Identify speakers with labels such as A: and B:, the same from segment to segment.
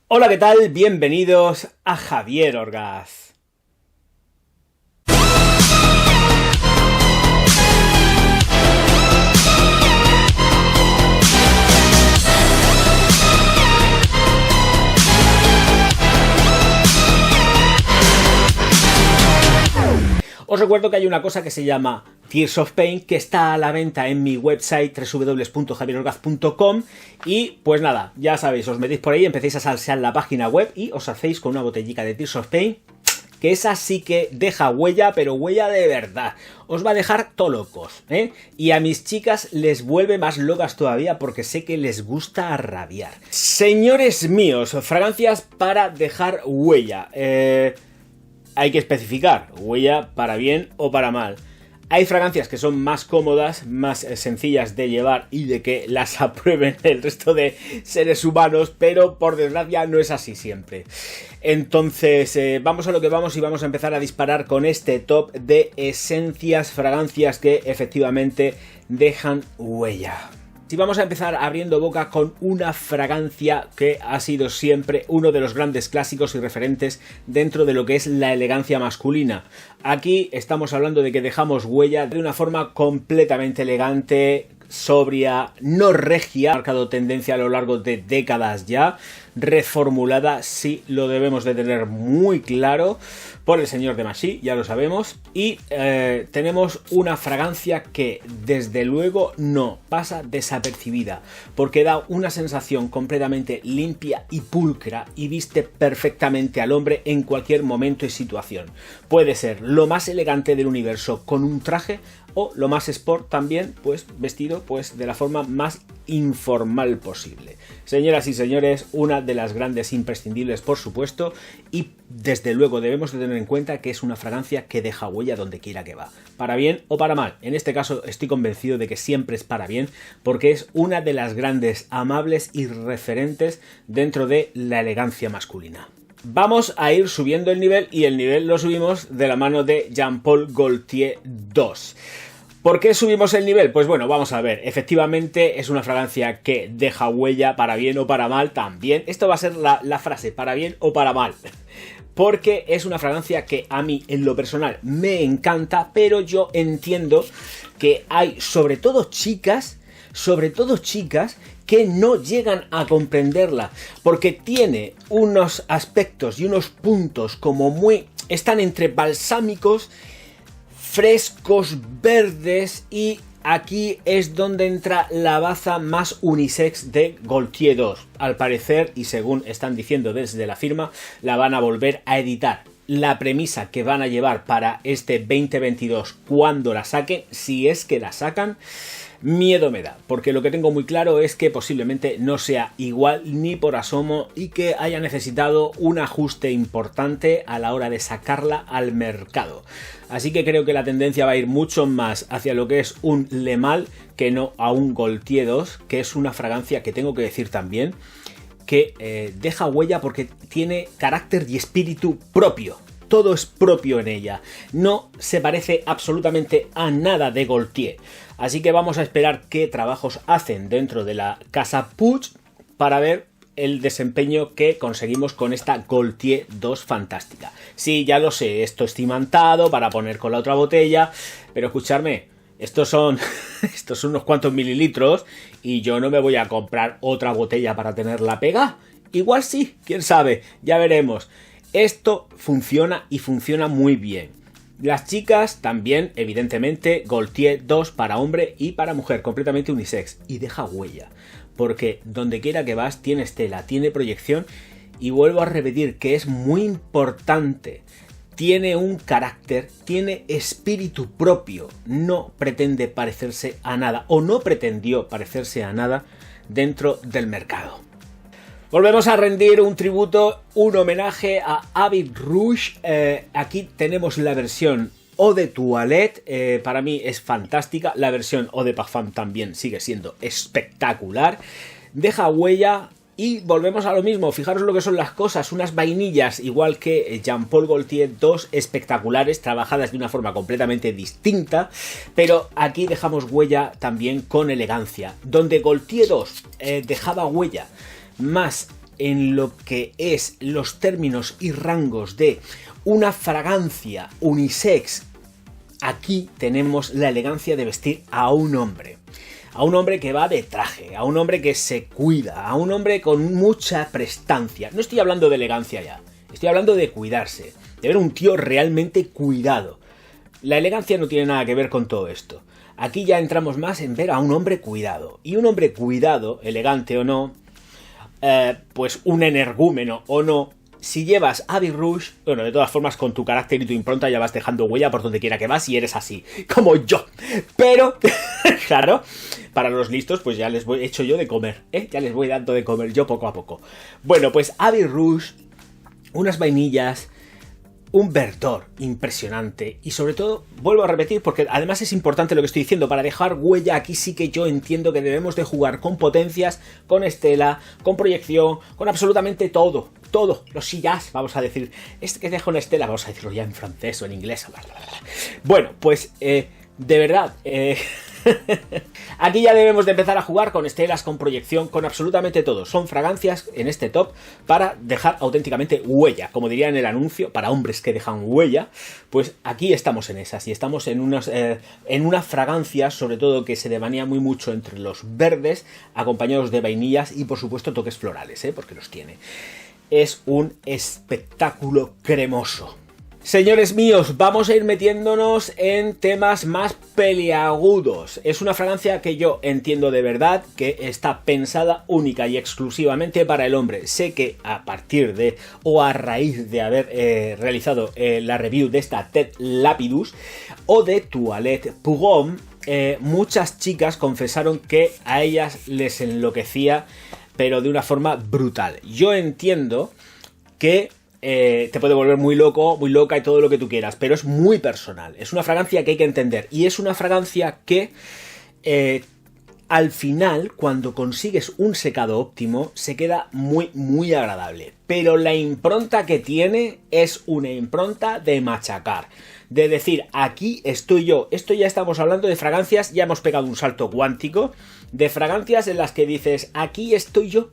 A: Hola, ¿qué tal? Bienvenidos a Javier Orgaz. Os recuerdo que hay una cosa que se llama Tears of Pain, que está a la venta en mi website www.javierorgaz.com y pues nada, ya sabéis, os metéis por ahí, empecéis a salsear la página web y os hacéis con una botellica de Tears of Pain, que esa sí que deja huella, pero huella de verdad. Os va a dejar todo locos, ¿eh? Y a mis chicas les vuelve más locas todavía porque sé que les gusta a rabiar. Señores míos, fragancias para dejar huella. Hay que especificar, huella para bien o para mal. Hay fragancias que son más cómodas, más sencillas de llevar y de que las aprueben el resto de seres humanos, pero por desgracia no es así siempre. Entonces, vamos a lo que vamos y vamos a empezar a disparar con este top de esencias, fragancias que efectivamente dejan huella. Si vamos a empezar abriendo boca con una fragancia que ha sido siempre uno de los grandes clásicos y referentes dentro de lo que es la elegancia masculina. Aquí estamos hablando de que dejamos huella de una forma completamente elegante, sobria, no regia, ha marcado tendencia a lo largo de décadas ya, reformulada, sí lo debemos de tener muy claro, por el señor Demasi, ya lo sabemos, y tenemos una fragancia que desde luego no pasa desapercibida, porque da una sensación completamente limpia y pulcra y viste perfectamente al hombre en cualquier momento y situación. Puede ser lo más elegante del universo con un traje o lo más sport también, pues vestido pues de la forma más informal posible. Señoras y señores, una de las grandes imprescindibles, por supuesto, y desde luego debemos de tener en cuenta que es una fragancia que deja huella donde quiera que va, para bien o para mal. En este caso estoy convencido de que siempre es para bien, porque es una de las grandes, amables y referentes dentro de la elegancia masculina. Vamos a ir subiendo el nivel y el nivel lo subimos de la mano de Jean Paul Gaultier 2. ¿Por qué subimos el nivel? Pues bueno, vamos a ver. Efectivamente es una fragancia que deja huella para bien o para mal también. Esto va a ser la frase, para bien o para mal. Porque es una fragancia que a mí en lo personal me encanta, pero yo entiendo que hay sobre todo chicas que no llegan a comprenderla, porque tiene unos aspectos y unos puntos como muy... están entre balsámicos, frescos, verdes, y aquí es donde entra la baza más unisex de Gaultier 2. Al parecer, y según están diciendo desde la firma, la van a volver a editar. La premisa que van a llevar para este 2022 cuando la saquen, si es que la sacan, miedo me da, porque lo que tengo muy claro es que posiblemente no sea igual ni por asomo y que haya necesitado un ajuste importante a la hora de sacarla al mercado. Así que creo que la tendencia va a ir mucho más hacia lo que es un Le Male que no a un Gaultier 2, que es una fragancia que tengo que decir también que deja huella porque tiene carácter y espíritu propio. Todo es propio en ella, no se parece absolutamente a nada de Gaultier. Así que vamos a esperar qué trabajos hacen dentro de la casa Puig para ver el desempeño que conseguimos con esta Gaultier 2 fantástica. Sí, ya lo sé, esto es imantado para poner con la otra botella, pero escuchadme, estos son unos cuantos mililitros y yo no me voy a comprar otra botella para tenerla pegada. Igual sí, quién sabe, ya veremos. Esto funciona y funciona muy bien. Las chicas también, evidentemente, Gaultier 2 para hombre y para mujer, completamente unisex. Y deja huella, porque donde quiera que vas tienes tela, tiene proyección y vuelvo a repetir que es muy importante. Tiene un carácter, tiene espíritu propio, no pretende parecerse a nada o no pretendió parecerse a nada dentro del mercado. Volvemos a rendir un tributo, un homenaje a Avid Rouge. Aquí tenemos la versión Eau de Toilette, para mí es fantástica. La versión Eau de Parfum también sigue siendo espectacular. Deja huella y volvemos a lo mismo. Fijaros lo que son las cosas, unas vainillas igual que Jean Paul Gaultier 2 espectaculares, trabajadas de una forma completamente distinta, pero aquí dejamos huella también con elegancia. Donde Gaultier 2 dejaba huella más en lo que es los términos y rangos de una fragancia unisex, aquí tenemos la elegancia de vestir a un hombre. A un hombre que va de traje, a un hombre que se cuida, a un hombre con mucha prestancia. No estoy hablando de elegancia ya, estoy hablando de cuidarse, de ver un tío realmente cuidado. La elegancia no tiene nada que ver con todo esto. Aquí ya entramos más en ver a un hombre cuidado. Y un hombre cuidado, elegante o no, pues un energúmeno o no, si llevas Abbey Rouge, bueno, de todas formas con tu carácter y tu impronta ya vas dejando huella por donde quiera que vas y eres así, como yo. Pero, claro, para los listos pues ya les voy hecho yo de comer, ya les voy dando de comer yo poco a poco. Bueno, pues Abbey Rouge, unas vainillas, un verdor impresionante y sobre todo, vuelvo a repetir porque además es importante lo que estoy diciendo, para dejar huella aquí sí que yo entiendo que debemos de jugar con potencias, con estela, con proyección, con absolutamente todo, los sillas, vamos a decir, este que deja una estela, vamos a decirlo ya en francés o en inglés, bueno, pues de verdad, aquí ya debemos de empezar a jugar con estelas, con proyección, con absolutamente todo. Son fragancias en este top para dejar auténticamente huella, como diría en el anuncio, para hombres que dejan huella. Pues aquí estamos en esas y estamos en una fragancia, sobre todo que se devanea muy mucho entre los verdes, acompañados de vainillas y por supuesto toques florales, porque los tiene. Es un espectáculo cremoso. Señores míos, vamos a ir metiéndonos en temas más peliagudos. Es una fragancia que yo entiendo de verdad que está pensada única y exclusivamente para el hombre. Sé que a partir de o a raíz de haber realizado la review de esta Tête Lapidus o de Toilette Pour Homme, muchas chicas confesaron que a ellas les enloquecía, pero de una forma brutal. Yo entiendo que te puede volver muy loco, muy loca y todo lo que tú quieras, pero es muy personal. Es una fragancia que hay que entender y es una fragancia que al final, cuando consigues un secado óptimo, se queda muy, muy agradable. Pero la impronta que tiene es una impronta de machacar. De decir, aquí estoy yo. Esto ya estamos hablando de fragancias, ya hemos pegado un salto cuántico, de fragancias en las que dices, aquí estoy yo.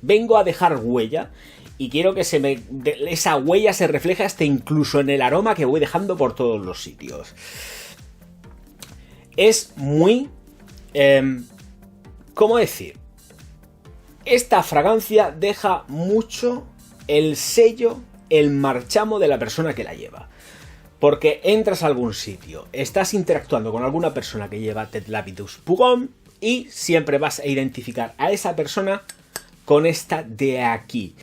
A: Vengo a dejar huella. Y quiero que esa huella se refleje hasta incluso en el aroma que voy dejando por todos los sitios. Es muy... ¿cómo decir? Esta fragancia deja mucho el sello, el marchamo de la persona que la lleva. Porque entras a algún sitio, estás interactuando con alguna persona que lleva Tête Lapidus Pour Homme y siempre vas a identificar a esa persona con esta de aquí.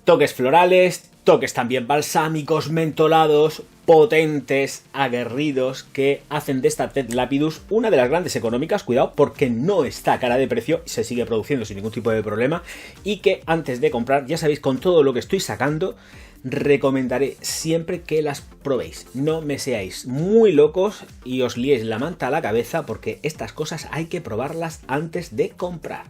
A: Toques florales, toques también balsámicos, mentolados, potentes, aguerridos, que hacen de esta Tête Lapidus una de las grandes económicas, cuidado, porque no está cara de precio y se sigue produciendo sin ningún tipo de problema, y que antes de comprar, ya sabéis, con todo lo que estoy sacando, recomendaré siempre que las probéis. No me seáis muy locos y os liéis la manta a la cabeza, porque estas cosas hay que probarlas antes de comprar.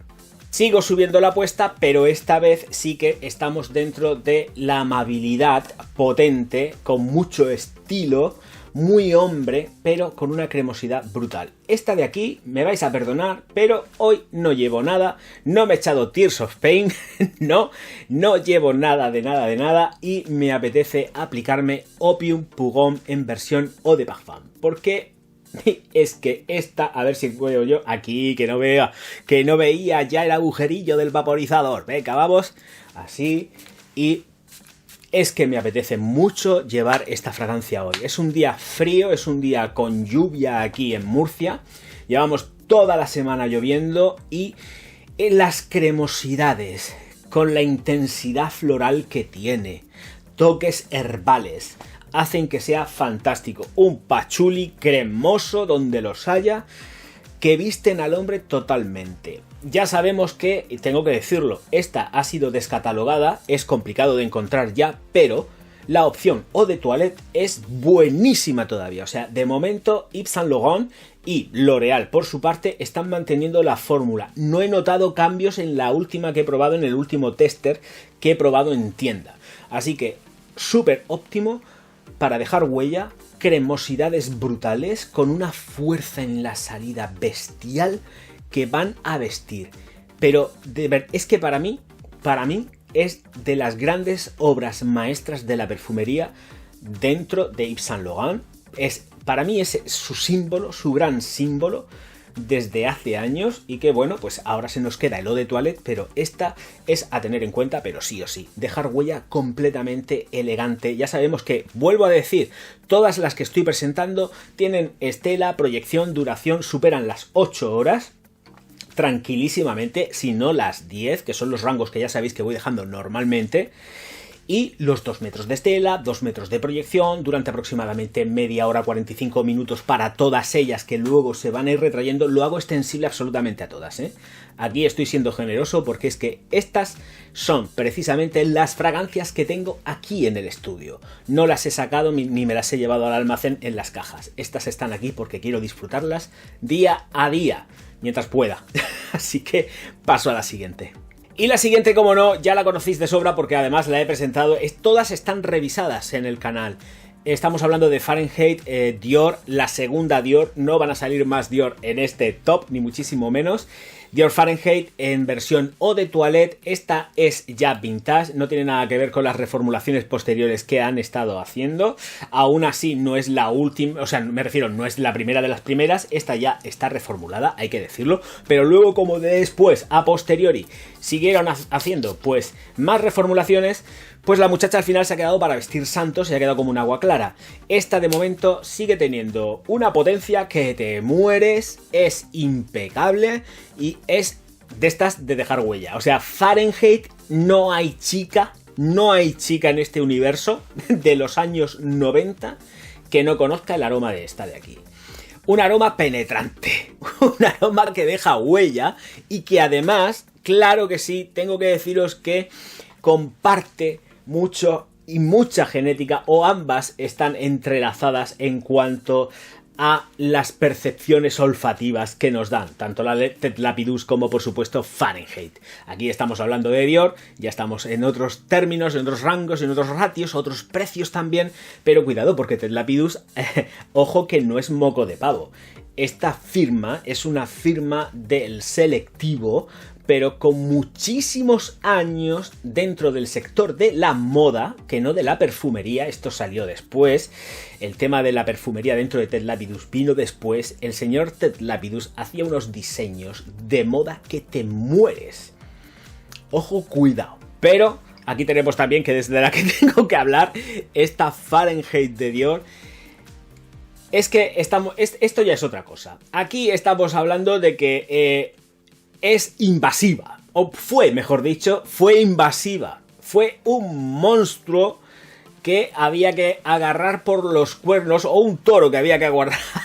A: Sigo subiendo la apuesta, pero esta vez sí que estamos dentro de la amabilidad potente, con mucho estilo, muy hombre, pero con una cremosidad brutal. Esta de aquí, me vais a perdonar, pero hoy no llevo nada, no me he echado Tears of Pain, no llevo nada de nada y me apetece aplicarme Opium Pour Homme en versión Eau de Parfum, porque... es que esta, a ver si puedo yo aquí, que no veía ya el agujerillo del vaporizador. Venga, vamos, así, y es que me apetece mucho llevar esta fragancia hoy. Es un día frío, es un día con lluvia aquí en Murcia, llevamos toda la semana lloviendo y las cremosidades, con la intensidad floral que tiene, toques herbales, hacen que sea fantástico. Un pachuli cremoso donde los haya, que visten al hombre totalmente. Ya sabemos que, y tengo que decirlo, esta ha sido descatalogada, es complicado de encontrar ya, pero la opción Eau de Toilette es buenísima todavía. O sea, de momento Yves Saint Laurent y L'Oréal por su parte están manteniendo la fórmula. No he notado cambios en la última que he probado, en el último tester que he probado en tienda. Así que súper óptimo para dejar huella, cremosidades brutales con una fuerza en la salida bestial que van a vestir. Pero de ver, es que para mí para mí es de las grandes obras maestras de la perfumería dentro de Yves Saint Laurent. Para mí es su símbolo, su gran símbolo desde hace años, y que bueno, pues ahora se nos queda el Eau de Toilette, pero esta es a tener en cuenta, pero sí o sí, dejar huella completamente elegante. Ya sabemos que, vuelvo a decir, todas las que estoy presentando tienen estela, proyección, duración, superan las 8 horas, tranquilísimamente, si no las 10, que son los rangos que ya sabéis que voy dejando normalmente. Y los 2 metros de estela, 2 metros de proyección, durante aproximadamente media hora, 45 minutos para todas ellas, que luego se van a ir retrayendo. Lo hago extensible absolutamente a todas, ¿eh? Aquí estoy siendo generoso porque es que estas son precisamente las fragancias que tengo aquí en el estudio. No las he sacado ni me las he llevado al almacén en las cajas. Estas están aquí porque quiero disfrutarlas día a día, mientras pueda. Así que paso a la siguiente. Y la siguiente, como no, ya la conocéis de sobra porque además la he presentado. Todas están revisadas en el canal. Estamos hablando de Fahrenheit Dior, la segunda Dior. No van a salir más Dior en este top, ni muchísimo menos. Dior Fahrenheit en versión Eau de Toilette. Esta es ya vintage, no tiene nada que ver con las reformulaciones posteriores que han estado haciendo. Aún así no es la última, o sea, me refiero, no es la primera de las primeras. Esta ya está reformulada, hay que decirlo. Pero luego, como después, a posteriori, siguieron haciendo pues más reformulaciones, pues la muchacha al final se ha quedado para vestir santos y ha quedado como un agua clara. Esta de momento sigue teniendo una potencia que te mueres, es impecable y es de estas de dejar huella. O sea, Fahrenheit, no hay chica en este universo de los años 90 que no conozca el aroma de esta de aquí. Un aroma penetrante, un aroma que deja huella y que además, claro que sí, tengo que deciros que comparte mucho y mucha genética, o ambas están entrelazadas en cuanto a las percepciones olfativas que nos dan, tanto la Tête Lapidus como por supuesto Fahrenheit. Aquí estamos hablando de Dior, ya estamos en otros términos, en otros rangos, en otros ratios, otros precios también, pero cuidado porque Tête Lapidus, ojo que no es moco de pavo. Esta firma es una firma del selectivo, pero con muchísimos años dentro del sector de la moda, que no de la perfumería. Esto salió después. El tema de la perfumería dentro de Tête Lapidus vino después. El señor Tête Lapidus hacía unos diseños de moda que te mueres. Ojo, cuidado. Pero aquí tenemos también, que desde la que tengo que hablar, esta Fahrenheit de Dior. Es que esto ya es otra cosa. Aquí estamos hablando de que es invasiva, o fue, mejor dicho, fue invasiva. Fue un monstruo que había que agarrar por los cuernos, o un toro que había que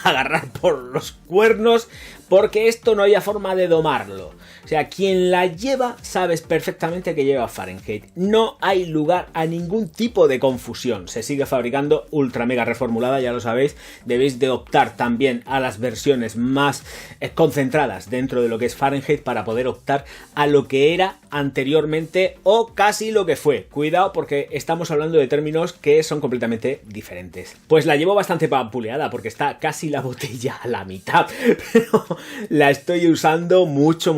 A: agarrar por los cuernos, porque esto no había forma de domarlo. O sea, quien la lleva sabes perfectamente que lleva Fahrenheit. No hay lugar a ningún tipo de confusión. Se sigue fabricando ultra mega reformulada, ya lo sabéis. Debéis de optar también a las versiones más concentradas dentro de lo que es Fahrenheit para poder optar a lo que era anteriormente o casi lo que fue. Cuidado porque estamos hablando de términos que son completamente diferentes. Pues la llevo bastante vapuleada porque está casi la botella a la mitad, pero la estoy usando mucho.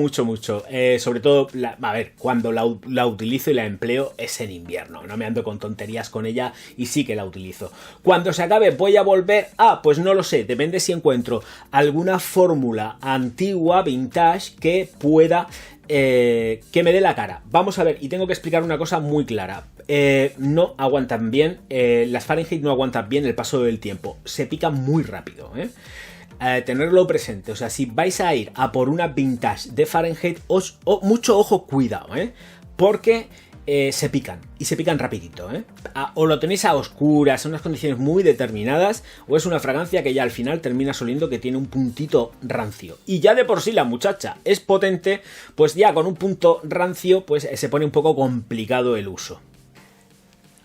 A: Sobre todo, a ver, cuando la utilizo y la empleo es en invierno. No me ando con tonterías con ella y sí que la utilizo. Cuando se acabe, ¿voy a volver? Pues no lo sé. Depende si encuentro alguna fórmula antigua, vintage, que pueda que me dé la cara. Vamos a ver, y tengo que explicar una cosa muy clara. No aguantan bien, las Fahrenheit no aguantan bien el paso del tiempo. Se pican muy rápido, tenerlo presente. O sea, si vais a ir a por una vintage de Fahrenheit, mucho ojo, cuidado, porque se pican, y se pican rapidito, o lo tenéis a oscuras, en unas condiciones muy determinadas, o es una fragancia que ya al final termina oliendo que tiene un puntito rancio. Y ya de por sí la muchacha es potente, pues ya con un punto rancio pues se pone un poco complicado el uso.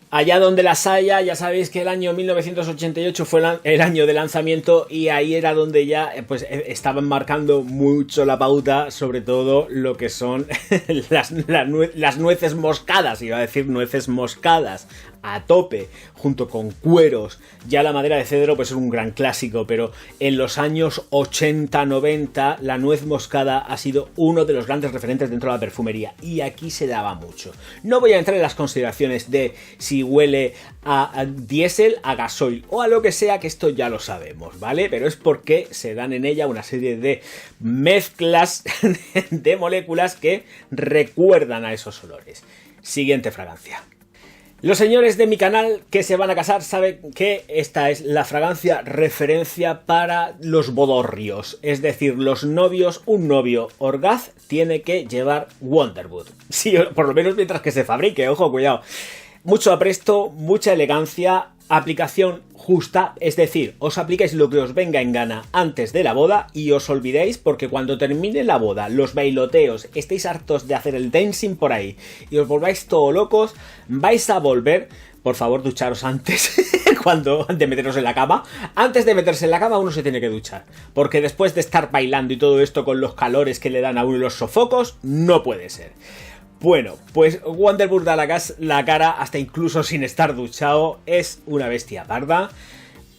A: Allá donde las haya, ya sabéis que el año 1988 fue el año de lanzamiento y ahí era donde ya pues estaban marcando mucho la pauta, sobre todo lo que son las nueces moscadas, iba a decir nueces moscadas, a tope, junto con cueros. Ya la madera de cedro pues es un gran clásico, pero en los años 80-90 la nuez moscada ha sido uno de los grandes referentes dentro de la perfumería y aquí se daba mucho. No voy a entrar en las consideraciones de si huele a diésel, a gasoil o a lo que sea, que esto ya lo sabemos, ¿vale? Pero es porque se dan en ella una serie de mezclas de moléculas que recuerdan a esos olores. Siguiente fragancia. Los señores de mi canal que se van a casar saben que esta es la fragancia referencia para los bodorrios. Es decir, los novios, un novio orgaz tiene que llevar Wonderwood. Sí, por lo menos mientras que se fabrique, ojo, cuidado. Mucho apresto, mucha elegancia, aplicación justa, es decir, os aplicáis lo que os venga en gana antes de la boda y os olvidéis porque cuando termine la boda, los bailoteos, estéis hartos de hacer el dancing por ahí y os volváis todo locos, vais a volver, por favor ducharos antes, de meteros en la cama. Antes de meterse en la cama uno se tiene que duchar, porque después de estar bailando y todo esto con los calores que le dan a uno y los sofocos, no puede ser. Bueno, pues Wonderwood da la cara hasta incluso sin estar duchado, es una bestia parda.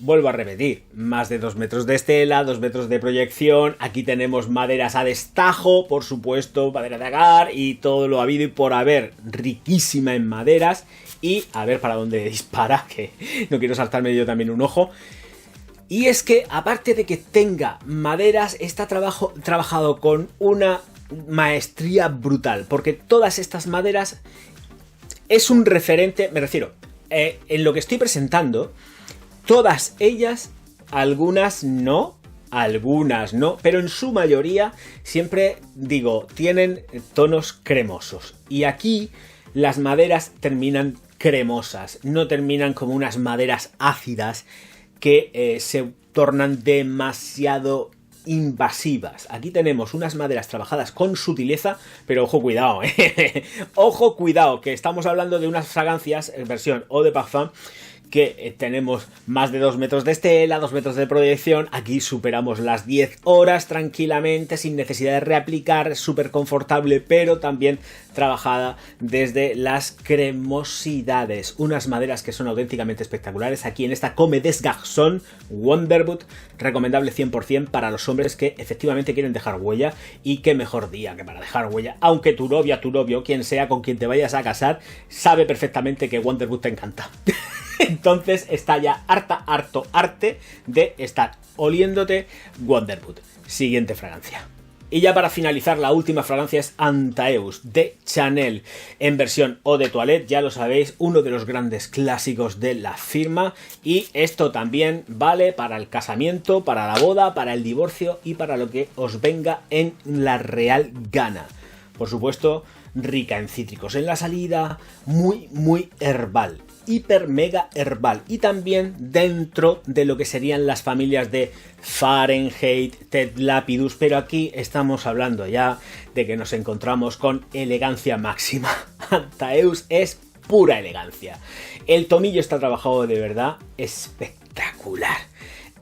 A: Vuelvo a repetir, más de 2 metros de estela, 2 metros de proyección, aquí tenemos maderas a destajo, por supuesto, madera de agar y todo lo habido y por haber, riquísima en maderas y a ver para dónde dispara, que no quiero saltarme yo también un ojo. Y es que aparte de que tenga maderas, está trabajado con una maestría brutal, porque todas estas maderas es un referente, me refiero, en lo que estoy presentando, todas ellas, algunas no, pero en su mayoría, siempre digo, tienen tonos cremosos, y aquí las maderas terminan cremosas, no terminan como unas maderas ácidas que se tornan demasiado invasivas. Aquí tenemos unas maderas trabajadas con sutileza, pero ojo cuidado, ojo cuidado, que estamos hablando de unas fragancias en versión eau de parfum que tenemos más de 2 metros de estela, 2 metros de proyección, aquí superamos las 10 horas tranquilamente, sin necesidad de reaplicar, súper confortable, pero también trabajada desde las cremosidades, unas maderas que son auténticamente espectaculares. Aquí en esta Comme des Garçons Wonderwood, recomendable 100% para los hombres que efectivamente quieren dejar huella, y qué mejor día que para dejar huella, aunque tu novia, tu novio, quien sea con quien te vayas a casar, sabe perfectamente que Wonderwood te encanta. Entonces está ya harto arte de estar oliéndote Wonderwood. Siguiente fragancia. Y ya para finalizar, la última fragancia es Antaeus de Chanel en versión eau de toilette, ya lo sabéis, uno de los grandes clásicos de la firma, y esto también vale para el casamiento, para la boda, para el divorcio y para lo que os venga en la real gana. Por supuesto, rica en cítricos en la salida, muy herbal. Hiper mega herbal, y también dentro de lo que serían las familias de Fahrenheit, Ted Lapidus, pero aquí estamos hablando ya de que nos encontramos con elegancia máxima. Antaeus es pura elegancia. El tomillo está trabajado de verdad espectacular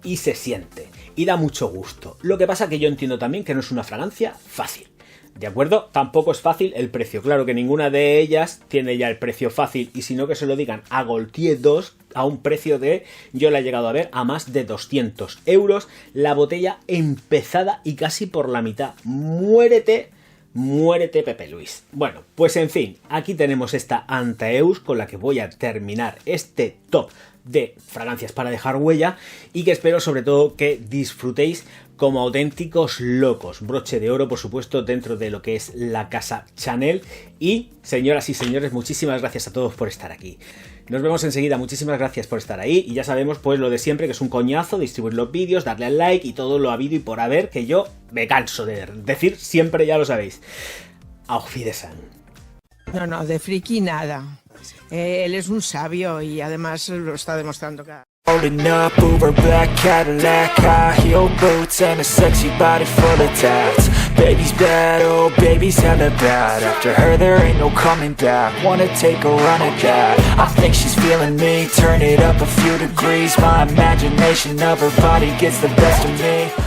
A: y se siente y da mucho gusto. Lo que pasa que yo entiendo también que no es una fragancia fácil. ¿De acuerdo? Tampoco es fácil el precio. Claro que ninguna de ellas tiene ya el precio fácil, y si no, que se lo digan a Gaultier 2 a un precio de, yo la he llegado a ver, a más de 200 euros. La botella empezada y casi por la mitad. Muérete Pepe Luis. Bueno, pues en fin, aquí tenemos esta Antaeus con la que voy a terminar este top de fragancias para dejar huella, y que espero sobre todo que disfrutéis como auténticos locos. Broche de oro, por supuesto, dentro de lo que es la casa Chanel. Y, señoras y señores, muchísimas gracias a todos por estar aquí. Nos vemos enseguida, muchísimas gracias por estar ahí. Y ya sabemos, pues, lo de siempre, que es un coñazo distribuir los vídeos, darle al like y todo lo habido y por haber, que yo me canso de decir siempre, ya lo sabéis. Auf Wiedersehen.
B: No, de friki nada. Él es un sabio y además lo está demostrando cada...
C: Holding up Uber black Cadillac, high heel boots and a sexy body full of tats. Baby's bad, oh baby's hella bad. After her there ain't no coming back. Wanna take a run at that. I think she's feeling me. Turn it up a few degrees. My imagination of her body gets the best of me.